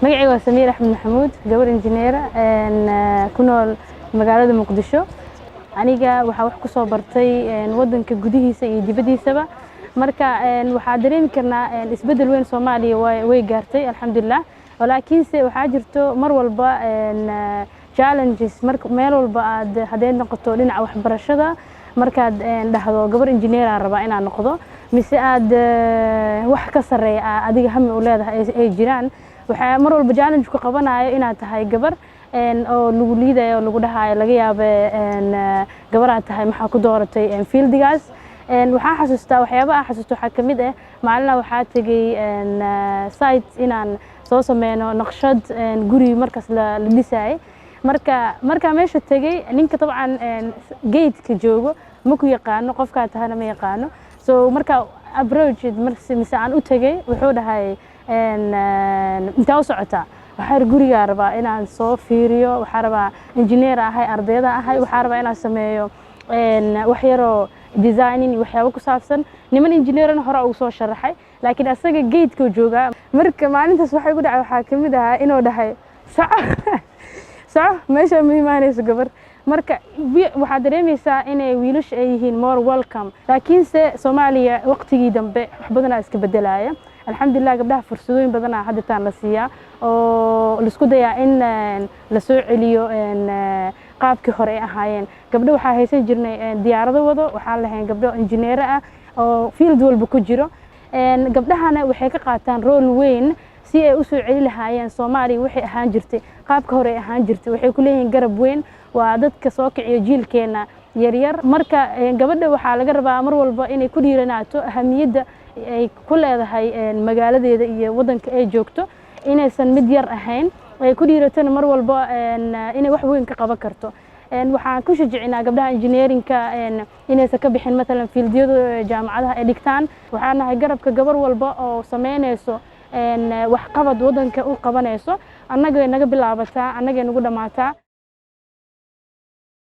magacayga waa Samiir Axmed Maxamuud, gabar injineer ku nool magaalada Muqdisho. Aniga waxaa wax ku soo bartay wadanka gudihiisa iyo dibadiisaba. Marka waxaa dareemi karnaa isbedel weyn Soomaaliya way gaartay alxamdulillah. Laakiinse waxaa jirto mar walba challenges marka meel walba aad hadeen noqoto dhinaca waxbarashada markaad dhahdo gabar injineer aan rabaa inaan noqdo mise aad wax ka sareeya adiga hami u leedahay ay jiraan waxa mar walba challenge ku qabanayo inaad tahay gabar oo lagu liidayo lagu dhahayo laga yaabay gabar aad tahay maxaa ku dooratay fieldigaas waxaan xasuustaa waxyaabaha xasuusto waxa kamid ah maalin waxaa tagay site inaan soo sameeyno naqshad guri markaas la dhisay marka meesha tagay ninka tabcan gate-ka joogo ma ku yaqaano qofka tahana ma yaqaano so marka approach mise aan u tagay wuxuu dhahay inta u socota waxaan guriga rabaa inaan soo fiiriyo waxaan rabaa engineer ahay ardayda ahay waxaan rabaa inaan sameeyo wax yaro designing waxyaabo ku saabsan niman engineerna hore ugu soo sharaxay laakiin asaga gate-ka jooga marka maalintaas waxay ku dhacay waxa kamid ah inuu dhahay sax meesha ma imaanayso gabar marka waxa dareemaysaa inay wiilasha ay yihiin more welcome laakiinse Soomaaliya waqtigii dambe wax badan iska bedelaya alxamdulillah gabdhaha fursadooyin badan hadda taan la siiyaa oo la isku dayaa in la soo celiyo qaabkii hore ahaayeen gabdho waxa haysan jirnay diyaarado wado waxa lahayn gabdho injineer ah oo field walba ku jiro gabdhahana waxay ka qaataan role weyn si ay u soo celi lahaayeen Soomaaliya waxay ahaan jirtay qaabka hore ahaan jirtay waxay ku leeyihiin garab weyn waa dadka soo kiciyo jiilkeena yar marka gabadha waxa laga rabaa mar walba inay ku dhiiranaato ahamiyada ay ku leedahay magaaladeeda iyo wadanka ay joogto inaysan mid yar ahayn ay ku dhiiratana mar walba inay wax weyn ka qaban karto waxaan ku shajicinaa gabdhaha engineerinka inaysan ka bixin mesela fieldyada jaamacadaha ay dhigtaan waxaan nahay garabka gabar walba oo sameynayso wax qabad wadanka u qabanayso annaga naga bilaabataa annaga nagu dhamaataa